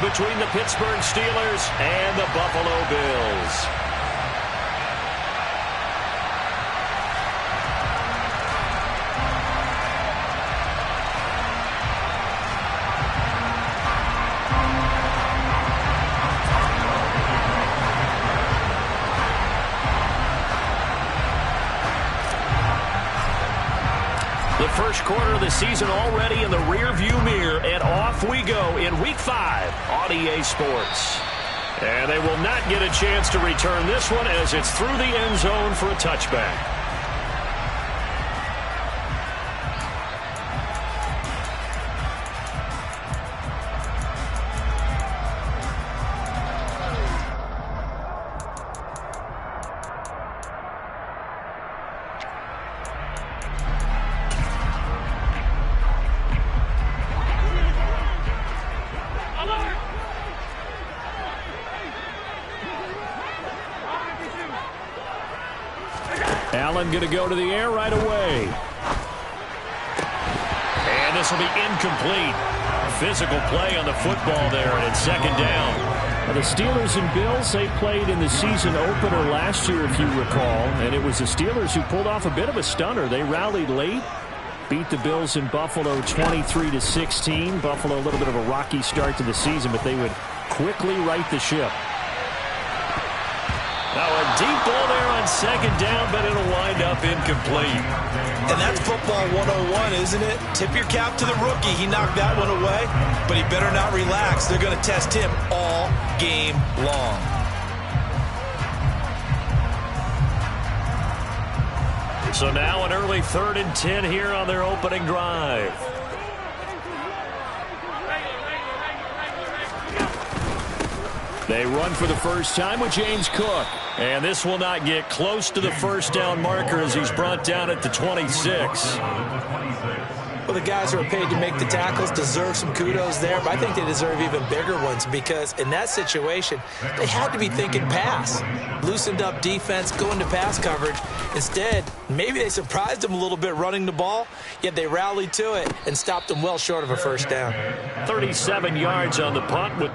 between the Pittsburgh Steelers and the Buffalo Bills. The first quarter of the season already in the rearview mirror, and off we go in Week 5 on EA Sports. And they will not get a chance to return this one as it's through the end zone for a touchback. Allen going to go to the air right away. And this will be incomplete. Physical play on the football there, and it's second down. Now the Steelers and Bills, they played in the season opener last year, if you recall, and it was the Steelers who pulled off a bit of a stunner. They rallied late, beat the Bills in Buffalo 23-16. Buffalo a little bit of a rocky start to the season, but they would quickly right the ship. Now a deep ball there on second down, but it'll wind up incomplete. And that's football 101, isn't it? Tip your cap to the rookie. He knocked that one away, but he better not relax. They're going to test him all game long. So now an early 3rd and 10 here on their opening drive. They run for the first time with James Cook. And this will not get close to the first down marker as he's brought down at the 26. Well, the guys who are paid to make the tackles deserve some kudos there, but I think they deserve even bigger ones because in that situation, they had to be thinking pass. Loosened up defense, going to pass coverage. Instead, maybe they surprised them a little bit running the ball, yet they rallied to it and stopped them well short of a first down. 37 yards on the punt with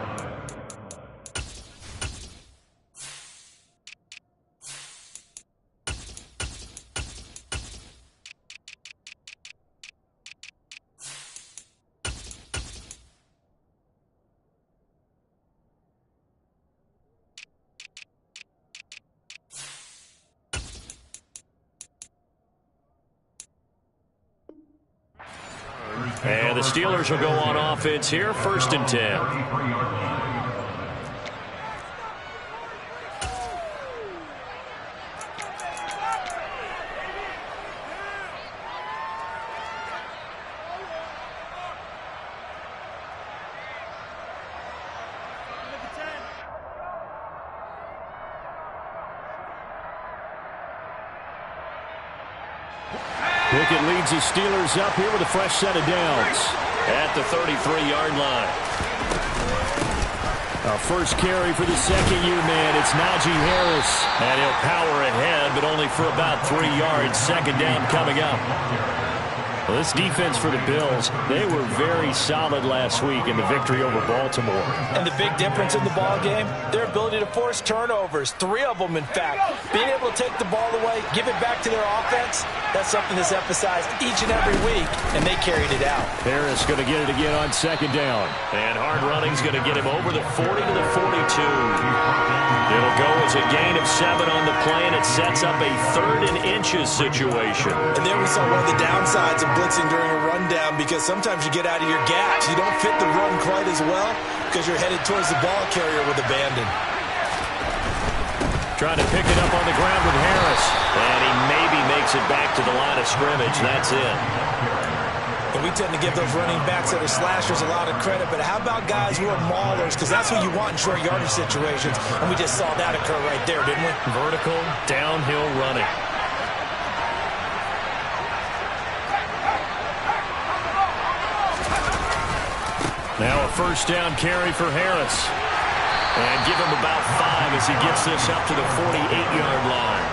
and the Steelers will go on offense here, 1st and 10. Pickett leads the Steelers up here with a fresh set of downs at the 33-yard line. A first carry for the second-year man. It's Najee Harris, and he'll power ahead, but only for about 3 yards. Second down coming up. Well, this defense for the Bills, they were very solid last week in the victory over Baltimore. And the big difference in the ball game, their ability to force turnovers, 3 of them, in fact. Being able to take the ball away, give it back to their offense, that's something that's emphasized each and every week, and they carried it out. Harris going to get it again on second down. And hard running's going to get him over the 40 to the 42. It'll go as a gain of 7 on the play, and it sets up a 3rd and inches situation. And there we saw one of the downsides of blitzing during a rundown, because sometimes you get out of your gaps. You don't fit the run quite as well because you're headed towards the ball carrier with abandon. Trying to pick it up on the ground with Harris. And he maybe makes it back to the line of scrimmage. That's it. And we tend to give those running backs that are slashers a lot of credit, but how about guys who are maulers? Because that's who you want in short yardage situations. And we just saw that occur right there, didn't we? Vertical, downhill running. Now a first down carry for Harris. And give him about 5 as he gets this up to the 48-yard line.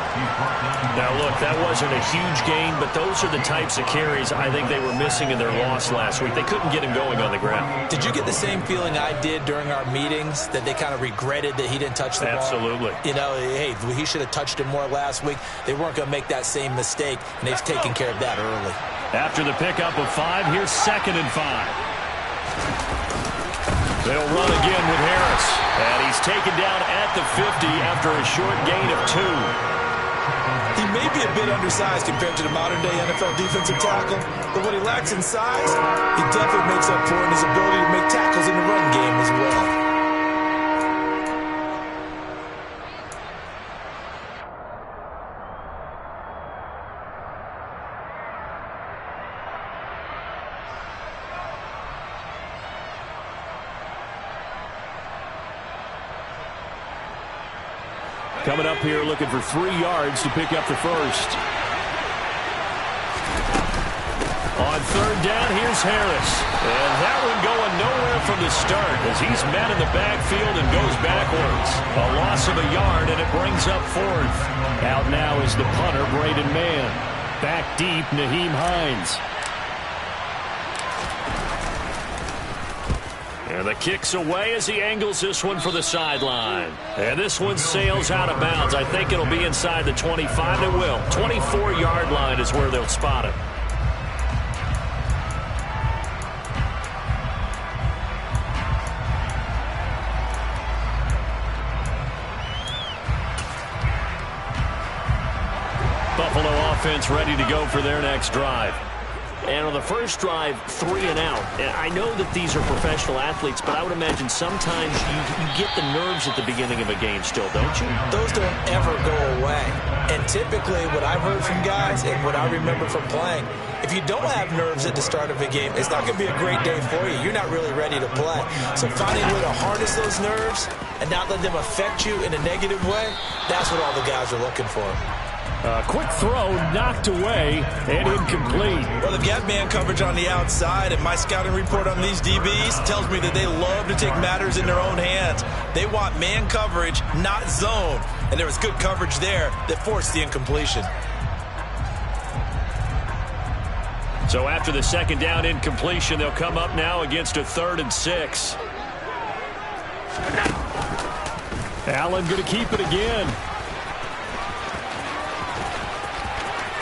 Now, look, that wasn't a huge gain, but those are the types of carries I think they were missing in their loss last week. They couldn't get him going on the ground. Did you get the same feeling I did during our meetings, that they kind of regretted that he didn't touch the ball? Absolutely. You know, hey, he should have touched him more last week. They weren't going to make that same mistake, and they've taken care of that early. After the pickup of 5, here's 2nd and 5. They'll run again with Harris. And he's taken down at the 50 after a short gain of 2. He may be a bit undersized compared to the modern-day NFL defensive tackle, but what he lacks in size, he definitely makes up for in his ability to make tackles in the run game as well. Coming up here looking for 3 yards to pick up the first. On 3rd down, here's Harris. And that one going nowhere from the start as he's met in the backfield and goes backwards. A loss of a yard, and it brings up 4th. Out now is the punter, Braden Mann. Back deep, Nyheim Hines. And the kick's away as he angles this one for the sideline. And this one sails out of bounds. I think it'll be inside the 25. It will. 24-yard line is where they'll spot it. Buffalo offense ready to go for their next drive. And on the first drive, 3 and out. And I know that these are professional athletes, but I would imagine sometimes you get the nerves at the beginning of a game still, don't you? Those don't ever go away. And typically what I've heard from guys and what I remember from playing, if you don't have nerves at the start of a game, it's not going to be a great day for you. You're not really ready to play. So finding a way to harness those nerves and not let them affect you in a negative way, that's what all the guys are looking for. Quick throw, knocked away, and incomplete. Well, they've got man coverage on the outside, and my scouting report on these DBs tells me that they love to take matters in their own hands. They want man coverage, not zone. And there was good coverage there that forced the incompletion. So after the 2nd down incompletion, they'll come up now against a 3rd and 6. Allen going to keep it again.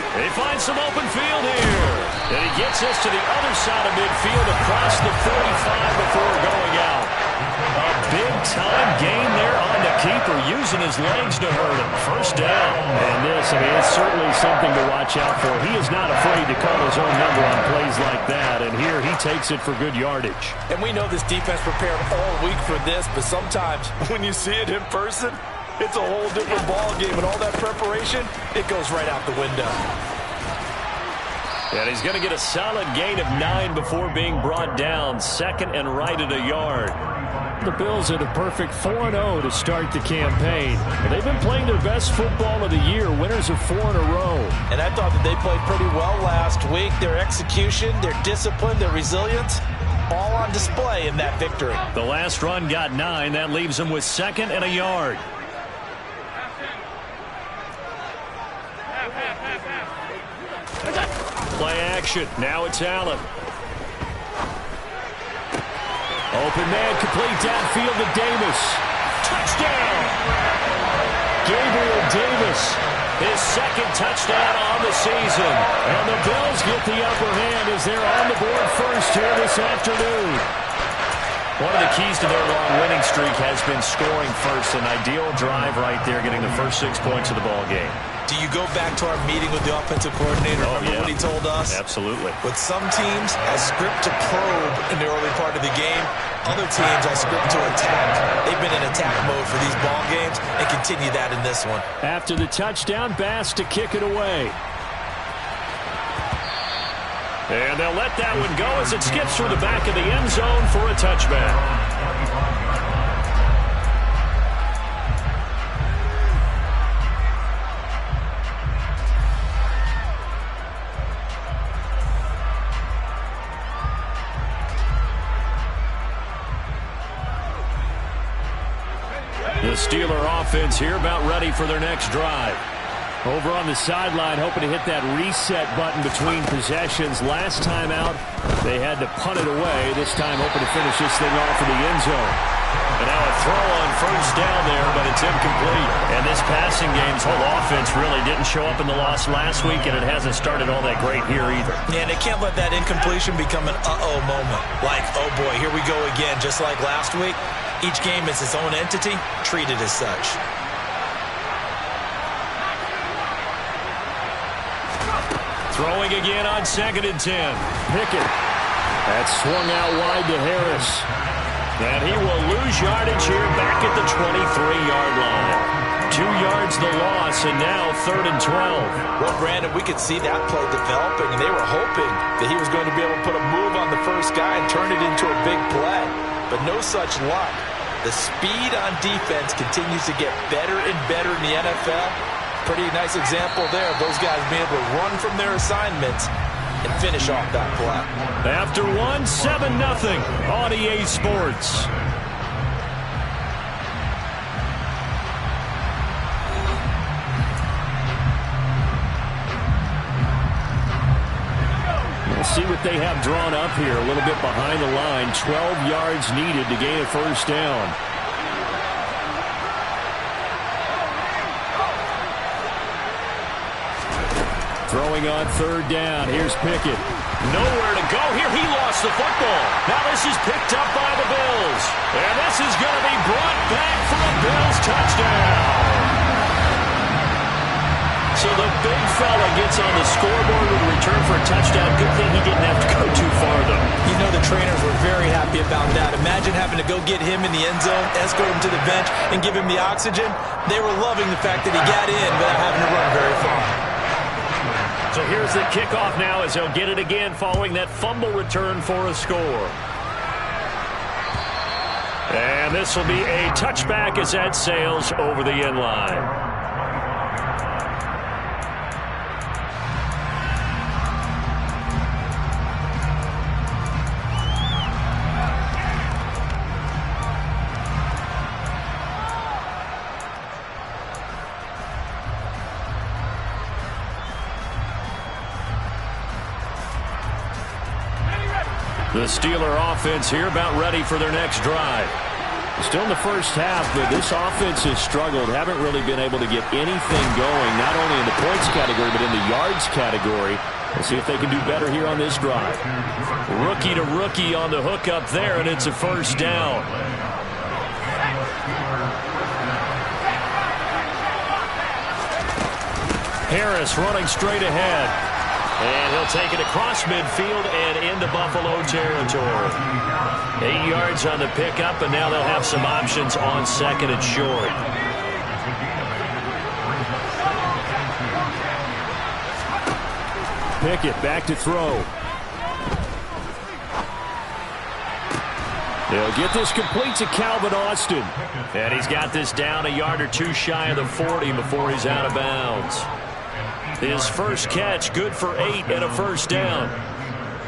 They find some open field here. And he gets us to the other side of midfield across the 45 before going out. A big-time gain there on the keeper, using his legs to hurt him. 1st down. And this, it's certainly something to watch out for. He is not afraid to call his own number on plays like that. And here he takes it for good yardage. And we know this defense prepared all week for this, but sometimes when you see it in person, it's a whole different ball game, and all that preparation, it goes right out the window. And he's going to get a solid gain of 9 before being brought down. 2nd and right at a yard. The Bills had a perfect 4-0 to start the campaign. They've been playing their best football of the year, winners of 4 in a row. And I thought that they played pretty well last week. Their execution, their discipline, their resilience, all on display in that victory. The last run got 9. That leaves them with 2nd and a yard. Play action. Now it's Allen. Open man, complete downfield to Davis. Touchdown! Gabriel Davis, his 2nd touchdown on the season. And the Bills get the upper hand as they're on the board first here this afternoon. One of the keys to their long winning streak has been scoring first. An ideal drive right there, getting the first 6 points of the ball game. Do you go back to our meeting with the offensive coordinator? Remember what he told us? Absolutely. With some teams, I script to probe in the early part of the game. Other teams, I script to attack. They've been in attack mode for these ball games and continue that in this one. After the touchdown, Bass to kick it away. And they'll let that one go as it skips through the back of the end zone for a touchback. The Steeler offense here about ready for their next drive. Over on the sideline, hoping to hit that reset button between possessions. Last time out, they had to punt it away. This time, hoping to finish this thing off in the end zone. And now a throw on first down there, but it's incomplete. And this passing game's whole offense really didn't show up in the loss last week, and it hasn't started all that great here either. Yeah, and they can't let that incompletion become an uh-oh moment. Like, oh boy, here we go again, just like last week. Each game is its own entity, treated as such. Throwing again on 2nd and 10. Pickett. That's swung out wide to Harris. And he will lose yardage here back at the 23-yard line. 2 yards the loss, and now 3rd and 12. Well, Brandon, we could see that play developing, and they were hoping that he was going to be able to put a move on the first guy and turn it into a big play. But no such luck. The speed on defense continues to get better and better in the NFL. Pretty nice example there of those guys being able to run from their assignments and finish off that play. After 1, 7-0 on EA Sports. We'll see what they have drawn up here. A little bit behind the line. 12 yards needed to gain a first down. Throwing on 3rd down. Here's Pickett. Nowhere to go here. He lost the football. Now this is picked up by the Bills. And this is going to be brought back for a Bills touchdown. So the big fella gets on the scoreboard with a return for a touchdown. Good thing he didn't have to go too far, though. You know the trainers were very happy about that. Imagine having to go get him in the end zone, escort him to the bench, and give him the oxygen. They were loving the fact that he got in without having to run very far. So here's the kickoff now as they'll get it again following that fumble return for a score. And this will be a touchback as that sails over the end line. The Steeler offense here about ready for their next drive. Still in the first half, but this offense has struggled. Haven't really been able to get anything going, not only in the points category, but in the yards category. We'll see if they can do better here on this drive. Rookie to rookie on the hook up there, and it's a first down. Harris running straight ahead. And he'll take it across midfield and into Buffalo territory. 8 yards on the pickup, and now they'll have some options on 2nd and short. Pickett back to throw. They'll get this complete to Calvin Austin. And he's got this down a yard or two shy of the 40 before he's out of bounds. His first catch, good for 8 and a first down.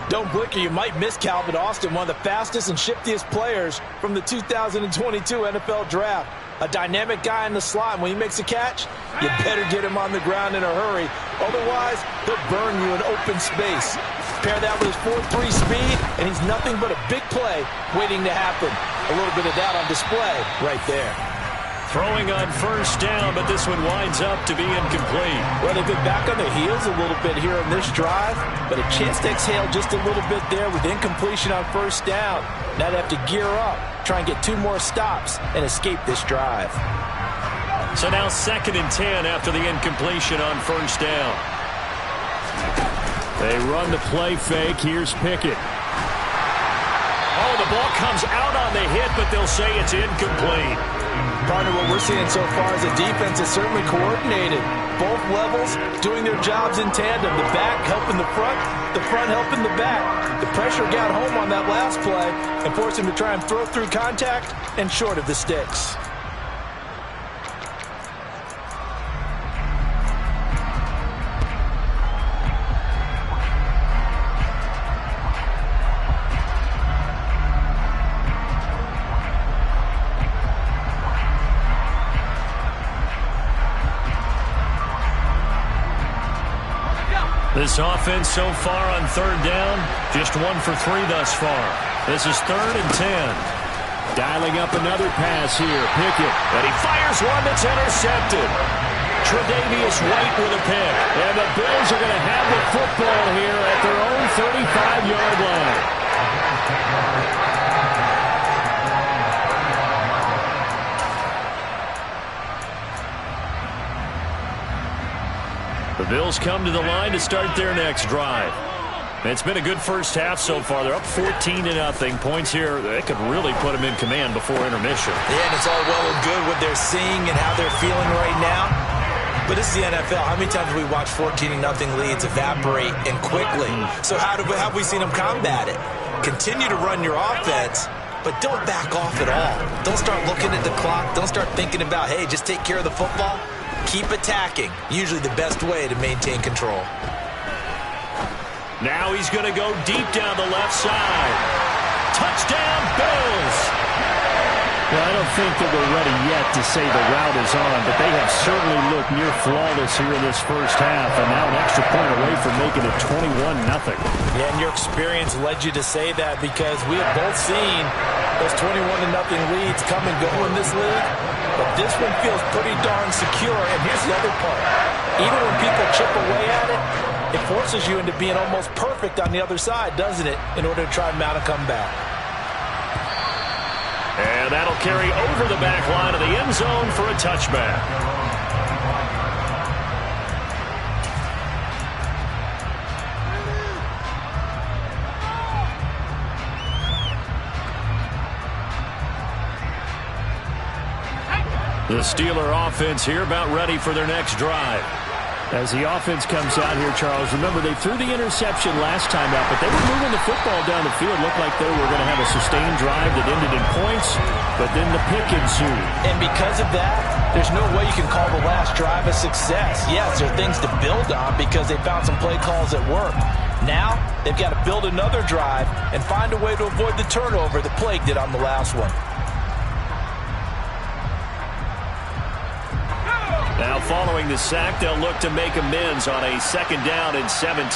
Don't blink or you might miss Calvin Austin, one of the fastest and shiftiest players from the 2022 NFL Draft. A dynamic guy in the slot, and when he makes a catch, you better get him on the ground in a hurry. Otherwise, he'll burn you in open space. Pair that with his 4.3 speed, and he's nothing but a big play waiting to happen. A little bit of that on display right there. Throwing on first down, but this one winds up to be incomplete. Well, they've been back on their heels a little bit here on this drive, but a chance to exhale just a little bit there with incompletion on first down. Now they have to gear up, try and get 2 more stops, and escape this drive. So now 2nd and 10 after the incompletion on first down. They run the play fake. Here's Pickett. Oh, the ball comes out on the hit, but they'll say it's incomplete. Partner, what we're seeing so far is the defense is certainly coordinated. Both levels doing their jobs in tandem. The back helping the front helping the back. The pressure got home on that last play and forced him to try and throw through contact and short of the sticks. This offense so far on third down, just 1 for 3 thus far. This is 3rd and 10. Dialing up another pass here. Pickett. And he fires one that's intercepted. Tre'Davious White with a pick. And the Bills are going to have the football here at their own 35-yard line. The Bills come to the line to start their next drive. It's been a good first half so far. They're up 14-0. Points here, they could really put them in command before intermission. Yeah, and it's all well and good what they're seeing and how they're feeling right now. But this is the NFL. How many times have we watched 14-0 leads evaporate and quickly? So how have we seen them combat it? Continue to run your offense, but don't back off at all. Don't start looking at the clock. Don't start thinking about, hey, just take care of the football. Keep attacking. Usually the best way to maintain control. Now he's going to go deep down the left side. Touchdown, Bills! Well, I don't think that we're ready yet to say the route is on, but they have certainly looked near flawless here in this first half, and now an extra point away from making it 21-0. Yeah, and your experience led you to say that because we have both seen those 21-0 leads come and go in this league, but this one feels pretty darn secure, and here's the other part. Even when people chip away at it, it forces you into being almost perfect on the other side, doesn't it, in order to try and mount a comeback. And that'll carry over the back line of the end zone for a touchback. The Steeler offense here about ready for their next drive. As the offense comes out here, Charles, remember they threw the interception last time out, but they were moving the football down the field. Looked like they were going to have a sustained drive that ended in points, but then the pick ensued. And because of that, there's no way you can call the last drive a success. Yes, there are things to build on because they found some play calls that work. Now, they've got to build another drive and find a way to avoid the turnover that plagued it on the last one. Now following the sack, they'll look to make amends on a 2nd down and 17.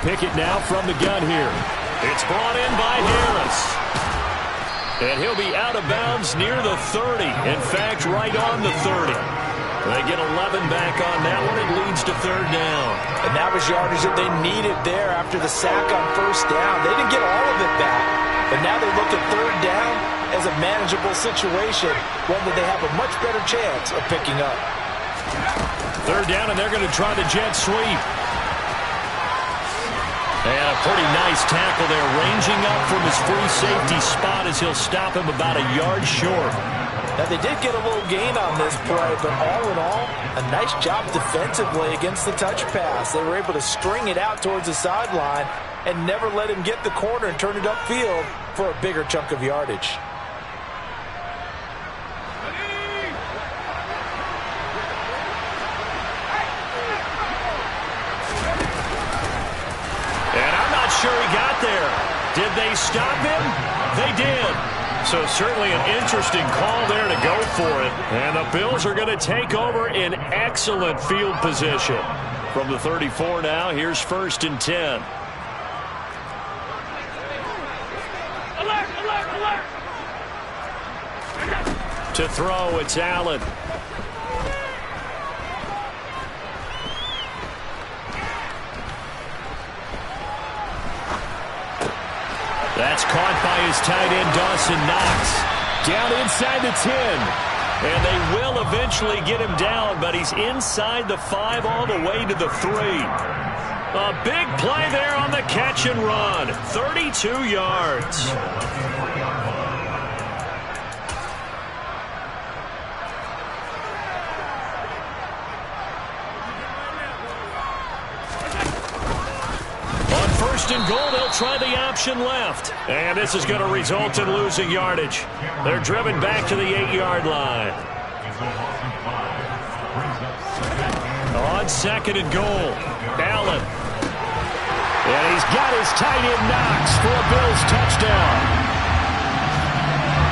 Pickett now from the gun here. It's brought in by Harris. And he'll be out of bounds near the 30. In fact, right on the 30. They get 11 back on that one. It leads to 3rd down. And that was yardage that they needed there after the sack on 1st down. They didn't get all of it back, but now they look at 3rd down as a manageable situation, one that they have a much better chance of picking up. 3rd down, and they're going to try the jet sweep. And a pretty nice tackle there, ranging up from his free safety spot as he'll stop him about a yard short. Now, they did get a little gain on this play, but all in all, a nice job defensively against the touch pass. They were able to string it out towards the sideline and never let him get the corner and turn it upfield for a bigger chunk of yardage. Sure he got there. Did they stop him? They did. So certainly an interesting call there to go for it. And the Bills are going to take over in excellent field position. From the 34 now, here's 1st and 10. Alert, alert, alert. To throw, it's Allen. That's caught by his tight end, Dawson Knox. Down inside the 10. And they will eventually get him down, but he's inside the 5 all the way to the 3. A big play there on the catch and run. 32 yards. On 1st and goal, they'll try the option left. And this is going to result in losing yardage. They're driven back to the 8-yard line. On 2nd and goal, Allen. And he's got his tight end Knox for a Bills touchdown.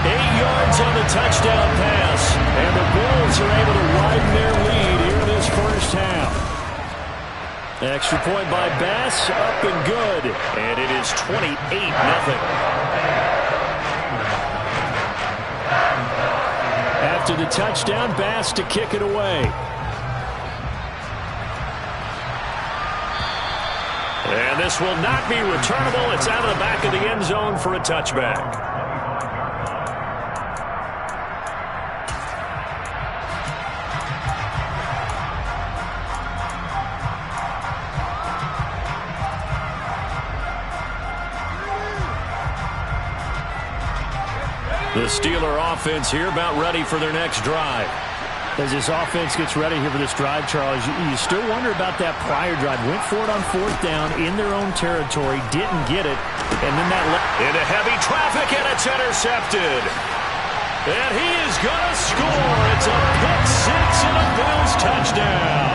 8 yards on the touchdown pass. And the Bills are able to widen their lead here in this first half. Extra point by Bass, up and good. And it is 28-0. After the touchdown, Bass to kick it away. And this will not be returnable. It's out of the back of the end zone for a touchback. The Steeler offense here about ready for their next drive. As this offense gets ready here for this drive, Charles, you still wonder about that prior drive. Went for it on 4th down in their own territory, didn't get it, and then that into heavy traffic, and it's intercepted. And he is going to score. It's a pick six and a Bills touchdown.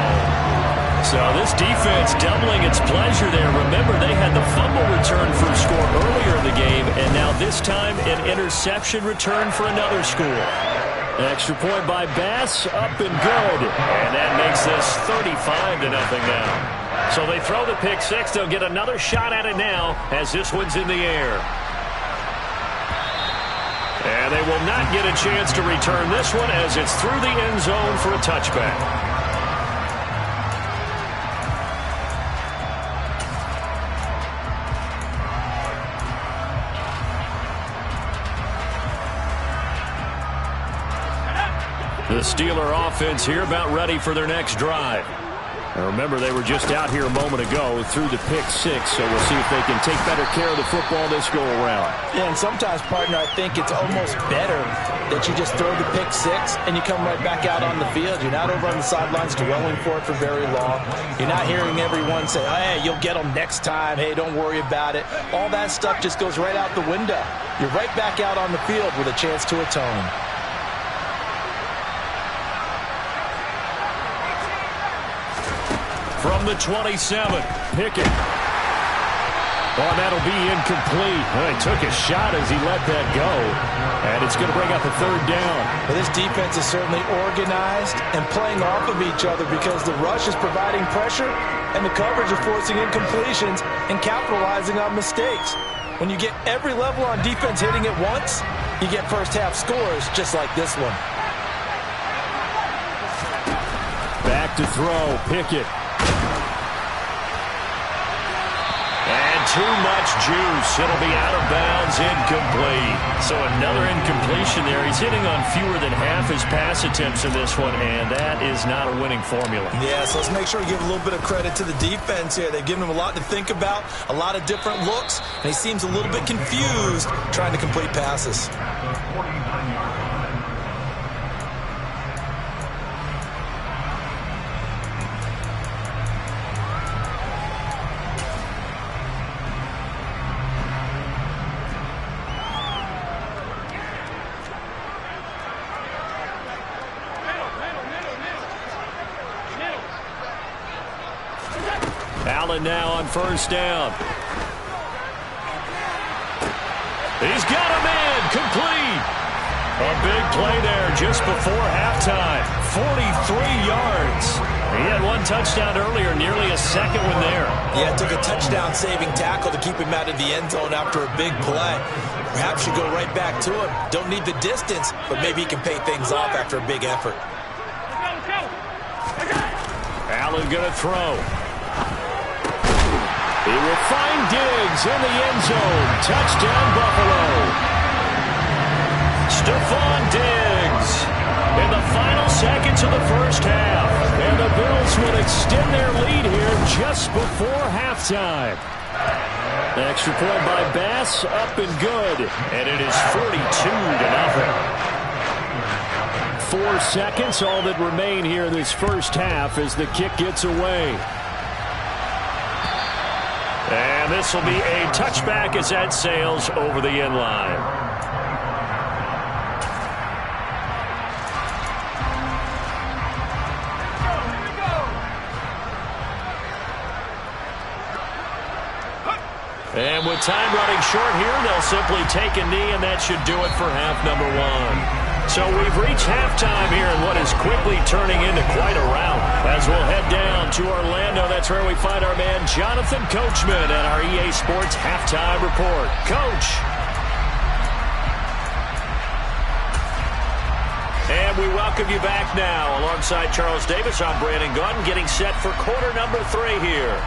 So this defense doubling its pleasure there. Remember, they had the fumble return for a score earlier in the game, and now this time an interception return for another score. extra point by Bass, up and good. And that makes this 35-0 now. So they throw the pick six. They'll get another shot at it now as this one's in the air. And they will not get a chance to return this one as it's through the end zone for a touchback. The Steeler offense here about ready for their next drive. And remember, they were just out here a moment ago through the pick six, so we'll see if they can take better care of the football this go around. Yeah, and sometimes, partner, I think it's almost better that you just throw the pick six and you come right back out on the field. You're not over on the sidelines dwelling for it for very long. You're not hearing everyone say, oh, hey, you'll get them next time. Hey, don't worry about it. All that stuff just goes right out the window. You're right back out on the field with a chance to atone. From the 27, Pickett. Oh, that'll be incomplete. Well, he took a shot as he let that go. And it's going to bring up a third down. Well, this defense is certainly organized and playing off of each other because the rush is providing pressure and the coverage is forcing incompletions and capitalizing on mistakes. When you get every level on defense hitting it once, you get first half scores just like this one. Back to throw, Pickett. Too much juice. It'll be out of bounds, incomplete. So another incompletion there. He's hitting on fewer than half his pass attempts in this one, and that is not a winning formula. Yeah, so let's make sure we give a little bit of credit to the defense here. They've given him a lot to think about, a lot of different looks, and he seems a little bit confused trying to complete passes. Allen now on first down. He's got him in. Complete. A big play there just before halftime. 43 yards. He had one touchdown earlier, nearly a second one there. Yeah, it took a touchdown-saving tackle to keep him out of the end zone after a big play. Perhaps you go right back to him. Don't need the distance, but maybe he can pay things off after a big effort. Allen going to throw. He will find Diggs in the end zone. Touchdown, Buffalo. Stephon Diggs in the final seconds of the first half. And the Bills will extend their lead here just before halftime. Extra point by Bass, up and good. And it is 42-0. 4 seconds, all that remain here in this first half as the kick gets away. And this will be a touchback as that sails over the end line. And with time running short here, they'll simply take a knee, and that should do it for half number one. So we've reached halftime here in what is quickly turning into quite a rout. As we'll head down to Orlando, that's where we find our man Jonathan Coachman and our EA Sports Halftime Report. Coach. And we welcome you back now. Alongside Charles Davis, I'm Brandon Gunn, getting set for quarter number 3 here.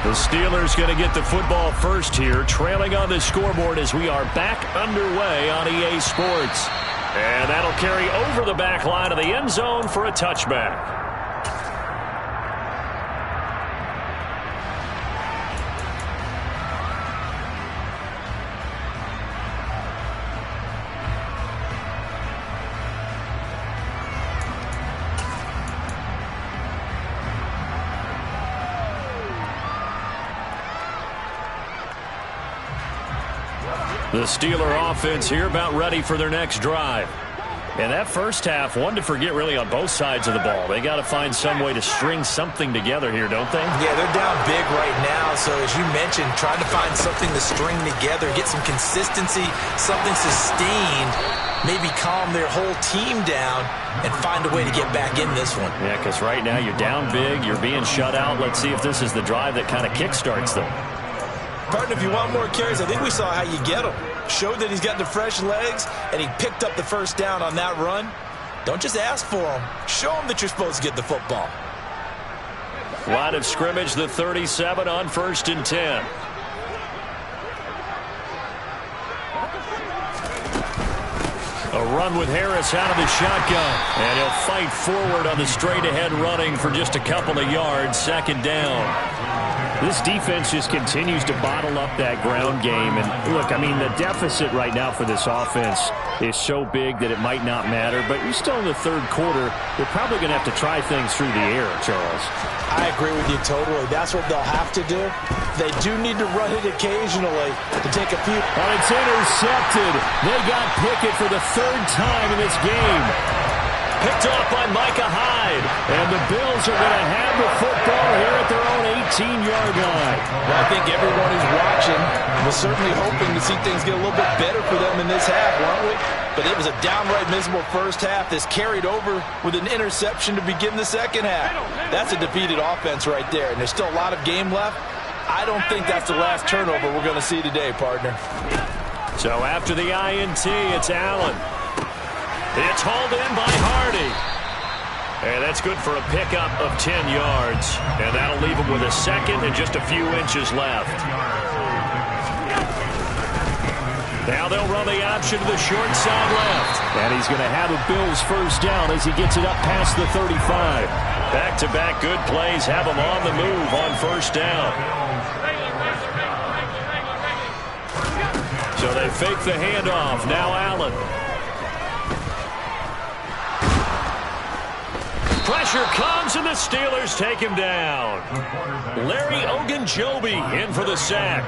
The Steelers going to get the football first here, trailing on the scoreboard as we are back underway on EA Sports. And that'll carry over the back line of the end zone for a touchback. The Steeler offense here about ready for their next drive. And that first half, one to forget really on both sides of the ball. They got to find some way to string something together here, don't they? Yeah, they're down big right now. So as you mentioned, trying to find something to string together, get some consistency, something sustained, maybe calm their whole team down and find a way to get back in this one. Yeah, because right now you're down big, you're being shut out. Let's see if this is the drive that kind of kickstarts them. Partner, if you want more carries, I think we saw how you get him. Showed that he's got the fresh legs, and he picked up the first down on that run. Don't just ask for him. Show him that you're supposed to get the football. Line of scrimmage, the 37 on 1st and 10. A run with Harris out of the shotgun. And he'll fight forward on the straight-ahead running for just a couple of yards. 2nd down. This defense just continues to bottle up that ground game. And, look, I mean, the deficit right now for this offense is so big that it might not matter. But you're still in the 3rd quarter. They're probably going to have to try things through the air, Charles. I agree with you totally. That's what they'll have to do. They do need to run it occasionally to take a few. And it's intercepted. They got Pickett for the 3rd time in this game. Picked off by Micah Hyde. And the Bills are going to have the football here at their own 18-yard line. Well, I think everyone who's watching was certainly hoping to see things get a little bit better for them in this half, weren't we? But it was a downright miserable first half. This carried over with an interception to begin the second half. That's a defeated offense right there. And there's still a lot of game left. I don't think that's the last turnover we're going to see today, partner. So after the INT, it's Allen. It's hauled in by Hardy. And that's good for a pickup of 10 yards. And that'll leave him with a second and just a few inches left. Now they'll run the option to the short side left. And he's going to have a Bills first down as he gets it up past the 35. Back-to-back good plays have him on the move on first down. So they fake the handoff. Now Allen. Pressure comes, and the Steelers take him down. Larry Ogunjobi in for the sack.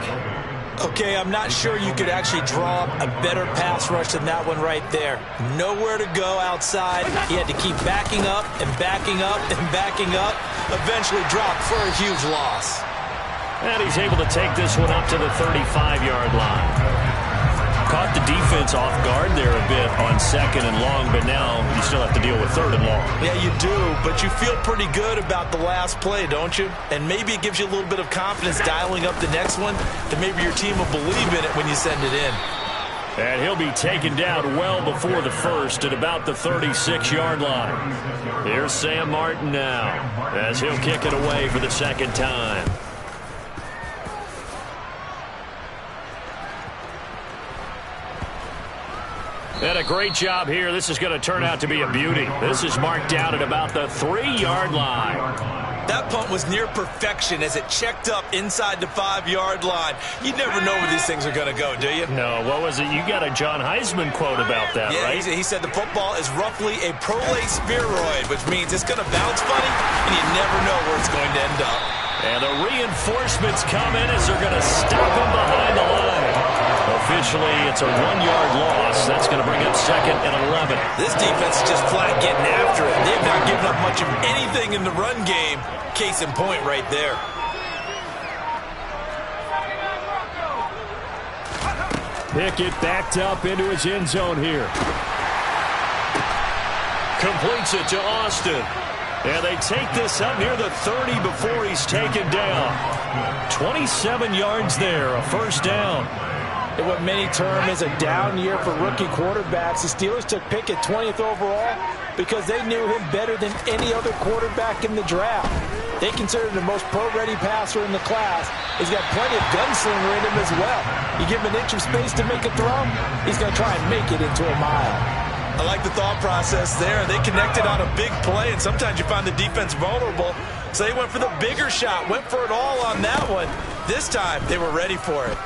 Okay, I'm not sure you could actually draw up a better pass rush than that one right there. Nowhere to go outside. He had to keep backing up and backing up and backing up. Eventually dropped for a huge loss. And he's able to take this one up to the 35-yard line. Caught the defense off guard there a bit on 2nd and long, but now you still have to deal with 3rd and long. Yeah, you do, but you feel pretty good about the last play, don't you? And maybe it gives you a little bit of confidence dialing up the next one, that maybe your team will believe in it when you send it in. And he'll be taken down well before the first at about the 36-yard line. Here's Sam Martin now as he'll kick it away for the 2nd time. And a great job here. This is going to turn out to be a beauty. This is marked out at about the 3-yard line. That punt was near perfection as it checked up inside the 5-yard line. You never know where these things are going to go, do you? No, what was it? You got a John Heisman quote about that, yeah, right? He said the football is roughly a prolate spheroid, which means it's going to bounce funny, and you never know where it's going to end up. And the reinforcements come in as they're going to stop him behind the line. Officially, it's a 1-yard loss. That's going to bring up 2nd and 11. This defense is just flat getting after it. They've not given up much of anything in the run game. Case in point right there. Pickett backed up into his end zone here. Completes it to Austin. And they take this up near the 30 before he's taken down. 27 yards there, a first down. And what many term is a down year for rookie quarterbacks, the Steelers took Pickett 20th overall because they knew him better than any other quarterback in the draft. They considered him the most pro-ready passer in the class. He's got plenty of gunslinger in him as well. You give him an inch of space to make a throw, he's going to try and make it into a mile. I like the thought process there. They connected on a big play, and sometimes you find the defense vulnerable. So they went for the bigger shot, went for it all on that one. This time, they were ready for it.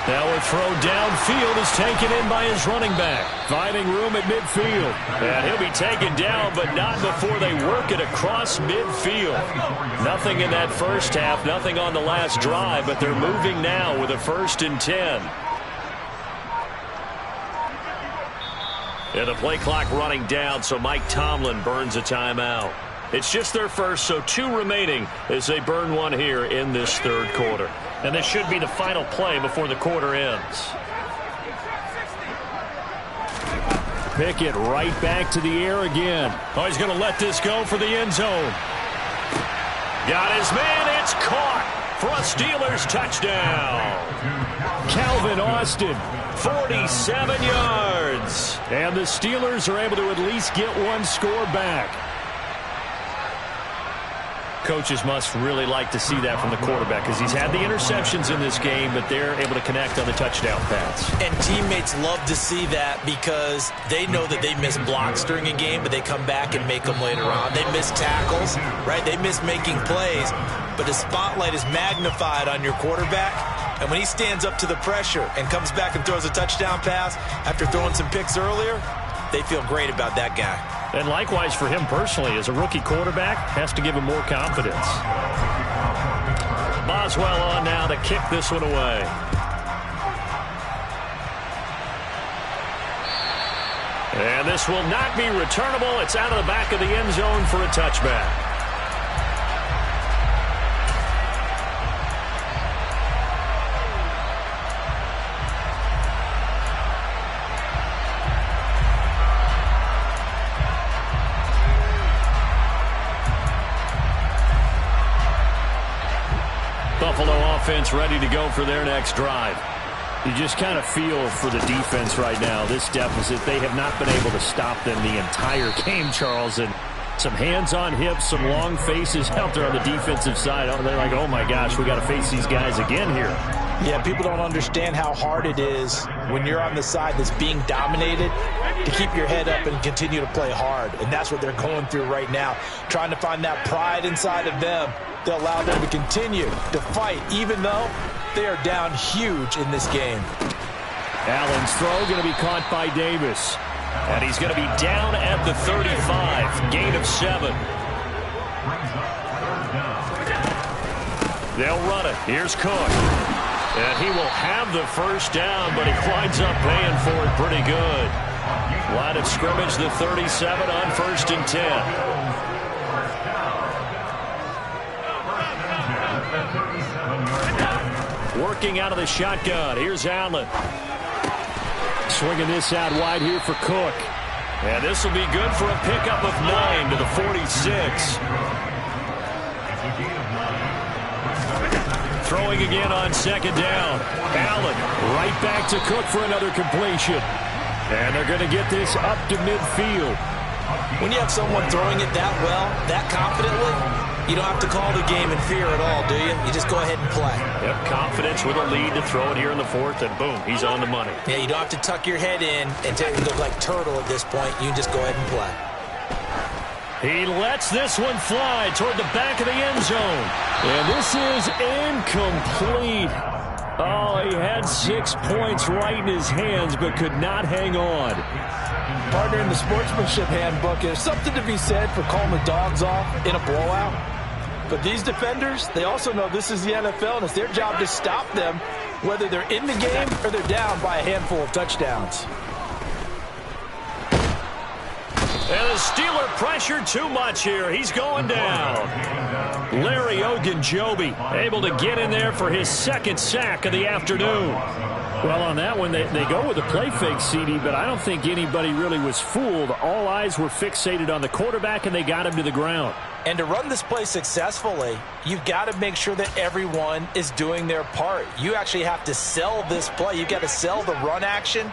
Now a throw downfield is taken in by his running back. Finding room at midfield. And he'll be taken down, but not before they work it across midfield. Nothing in that first half, nothing on the last drive, but they're moving now with a 1st and 10. And the play clock running down, so Mike Tomlin burns a timeout. It's just their first, so 2 remaining as they burn one here in this 3rd quarter. And this should be the final play before the quarter ends. Pickett right back to the air again. Oh, he's going to let this go for the end zone. Got his man. It's caught for a Steelers touchdown. Calvin Austin, 47 yards. And the Steelers are able to at least get one score back. Coaches must really like to see that from the quarterback because he's had the interceptions in this game, but they're able to connect on the touchdown pass. And teammates love to see that because they know that they miss blocks during a game, but they come back and make them later on. They miss tackles, right? They miss making plays, but the spotlight is magnified on your quarterback. And when he stands up to the pressure and comes back and throws a touchdown pass after throwing some picks earlier, they feel great about that guy. And likewise for him personally, as a rookie quarterback, has to give him more confidence. Boswell on now to kick this one away. And this will not be returnable. It's out of the back of the end zone for a touchback. Buffalo offense ready to go for their next drive. You just kind of feel for the defense right now, this deficit. They have not been able to stop them the entire game, Charles. And some hands on hips, some long faces out there on the defensive side. They're like, oh, my gosh, we got to face these guys again here. Yeah, people don't understand how hard it is when you're on the side that's being dominated to keep your head up and continue to play hard. And that's what they're going through right now, trying to find that pride inside of them to allow them to continue to fight, even though they are down huge in this game. Allen's throw going to be caught by Davis. And he's going to be down at the 35, gain of 7. They'll run it. Here's Cook. And he will have the first down, but he winds up paying for it pretty good. Line of scrimmage, the 37 on 1st and 10. Working out of the shotgun. Here's Allen. Swinging this out wide here for Cook. And this will be good for a pickup of 9 to the 46. Throwing again on 2nd down. Allen right back to Cook for another completion. And they're going to get this up to midfield. When you have someone throwing it that well, that confidently, you don't have to call the game in fear at all, do you? You just go ahead and play. Yep, confidence with a lead to throw it here in the 4th, and boom, he's on the money. Yeah, you don't have to tuck your head in and look like turtle at this point. You can just go ahead and play. He lets this one fly toward the back of the end zone. And this is incomplete. Oh, he had 6 points right in his hands, but could not hang on. Partner, in the sportsmanship handbook, there's something to be said for calling the dogs off in a blowout. But these defenders, they also know this is the NFL, and it's their job to stop them, whether they're in the game or they're down by a handful of touchdowns. And the Steeler pressure too much here. He's going down. Larry Ogunjobi able to get in there for his second sack of the afternoon. Well, on that one, they go with a play fake, CD, but I don't think anybody really was fooled. All eyes were fixated on the quarterback, and they got him to the ground. And to run this play successfully, you've got to make sure that everyone is doing their part. You actually have to sell this play. You've got to sell the run action.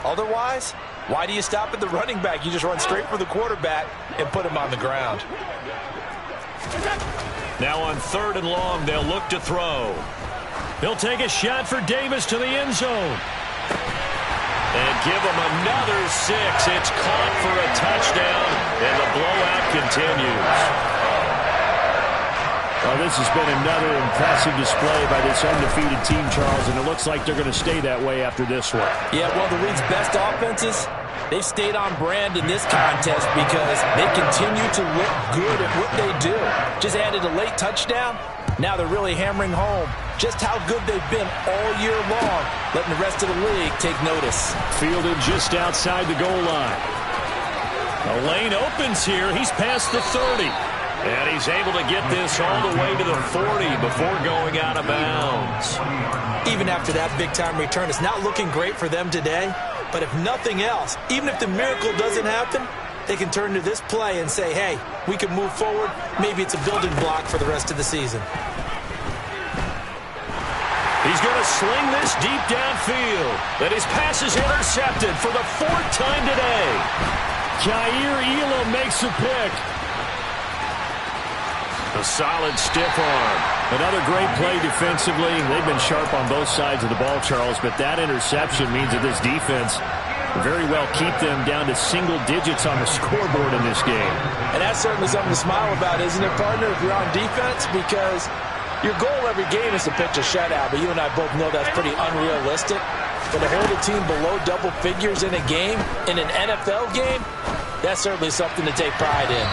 Otherwise, why do you stop at the running back? You just run straight for the quarterback and put him on the ground. Now on 3rd and long, they'll look to throw. He'll take a shot for Davis to the end zone. And give him another 6. It's caught for a touchdown, and the blowout continues. Well, this has been another impressive display by this undefeated team, Charles, and it looks like they're going to stay that way after this one. Yeah, one of the league's best offenses, they've stayed on brand in this contest because they continue to look good at what they do. Just added a late touchdown. Now they're really hammering home just how good they've been all year long, letting the rest of the league take notice. Fielded just outside the goal line. The lane opens here. He's past the 30. And he's able to get this all the way to the 40 before going out of bounds. Even after that big-time return, it's not looking great for them today. But if nothing else, even if the miracle doesn't happen, they can turn to this play and say, hey, we can move forward. Maybe it's a building block for the rest of the season. He's going to sling this deep downfield. But his pass is intercepted for the 4th time today. Jair Elam makes a pick. A solid stiff arm. Another great play defensively. They've been sharp on both sides of the ball, Charles, but that interception means that this defense very well keep them down to single digits on the scoreboard in this game. And that's certainly something to smile about, isn't it, partner, if you're on defense? Because your goal every game is to pitch a shutout, but you and I both know that's pretty unrealistic. But to hold a team below double figures in a game, in an NFL game, that's certainly something to take pride in.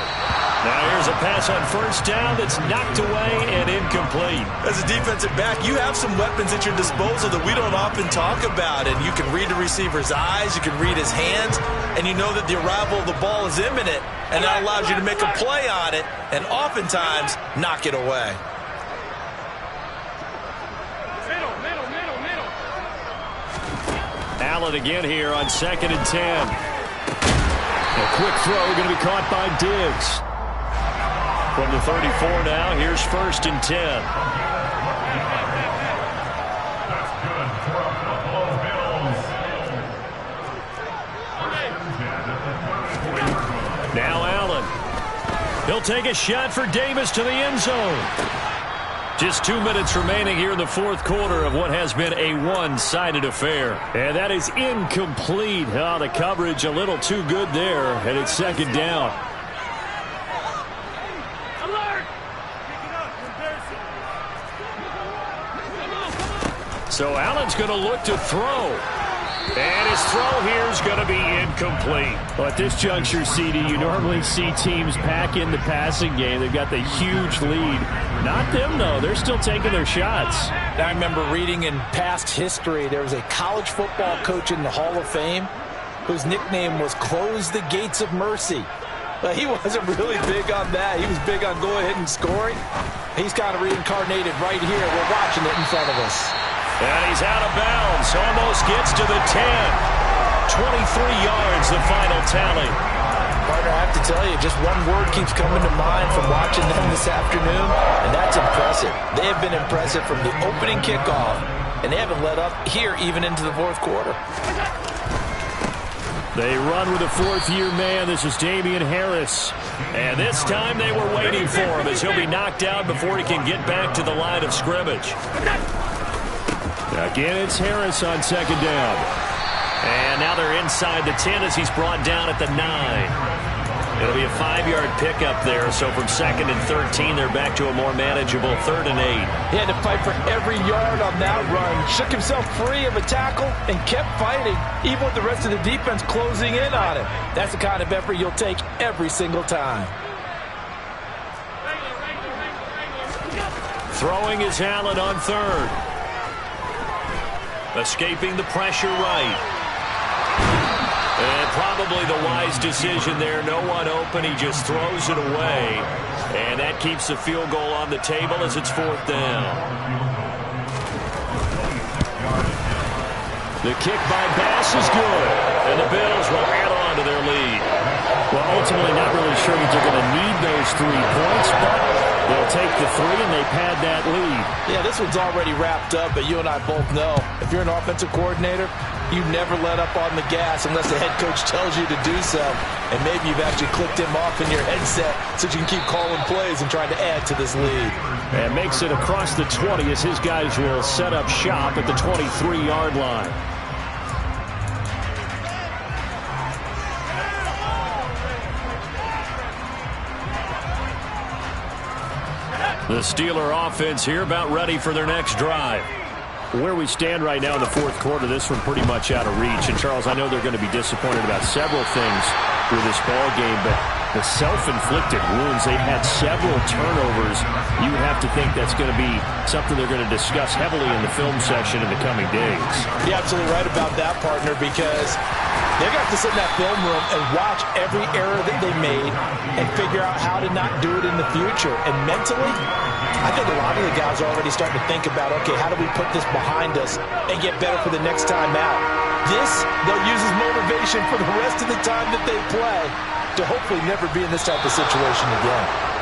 Now here's a pass on 1st down that's knocked away and incomplete. As a defensive back, you have some weapons at your disposal that we don't often talk about. And you can read the receiver's eyes, you can read his hands, and you know that the arrival of the ball is imminent. And that allows you to make a play on it and oftentimes knock it away. Allen again here on 2nd and 10. A quick throw going to be caught by Diggs. From the 34 now, here's 1st and 10. Now Allen. He'll take a shot for Davis to the end zone. Just 2 minutes remaining here in the 4th quarter of what has been a one-sided affair. And that is incomplete. Oh, the coverage a little too good there, and it's 2nd down. So Allen's going to look to throw. And his throw here is going to be incomplete. Well, at this juncture, CD, you normally see teams pack in the passing game. They've got the huge lead. Not them, though. They're still taking their shots. I remember reading in past history, there was a college football coach in the Hall of Fame whose nickname was Close the Gates of Mercy. But he wasn't really big on that. He was big on go ahead and scoring. He's kind of reincarnated right here. We're watching it in front of us. And he's out of bounds. Almost gets to the 10. 23 yards, the final tally. Partner, I have to tell you, just one word keeps coming to mind from watching them this afternoon, and that's impressive. They have been impressive from the opening kickoff, and they haven't let up here even into the 4th quarter. They run with a 4th-year man. This is Damian Harris. And this time they were waiting for him as he'll be knocked out before he can get back to the line of scrimmage. Again, it's Harris on 2nd down. And now they're inside the 10 as he's brought down at the 9. It'll be a 5-yard pickup there. So from 2nd and 13, they're back to a more manageable 3rd and 8. He had to fight for every yard on that run. Shook himself free of a tackle and kept fighting, even with the rest of the defense closing in on him. That's the kind of effort you'll take every single time. Throwing is Allen on 3rd. Escaping the pressure right. And probably the wise decision there. No one open. He just throws it away. And that keeps the field goal on the table as it's 4th down. The kick by Bass is good. And the Bills will add on to their lead. Well, ultimately not really sure that they're going to need those 3 points, but they'll take the 3 and they pad that lead. Yeah, this one's already wrapped up, but you and I both know if you're an offensive coordinator, you never let up on the gas unless the head coach tells you to do so. And maybe you've actually clicked him off in your headset so you can keep calling plays and trying to add to this lead. And makes it across the 20 as his guys will set up shop at the 23-yard line. The Steeler offense here about ready for their next drive. Where we stand right now in the 4th quarter, this one pretty much out of reach. And, Charles, I know they're going to be disappointed about several things with this ball game, but the self-inflicted wounds, they've had several turnovers. You would have to think that's going to be something they're going to discuss heavily in the film session in the coming days. You're absolutely right about that, partner, because they're going to have to sit in that film room and watch every error that they made and figure out how to not do it in the future. And mentally, I think a lot of the guys are already starting to think about, okay, how do we put this behind us and get better for the next time out? This, they'll use as motivation for the rest of the time that they play to hopefully never be in this type of situation again.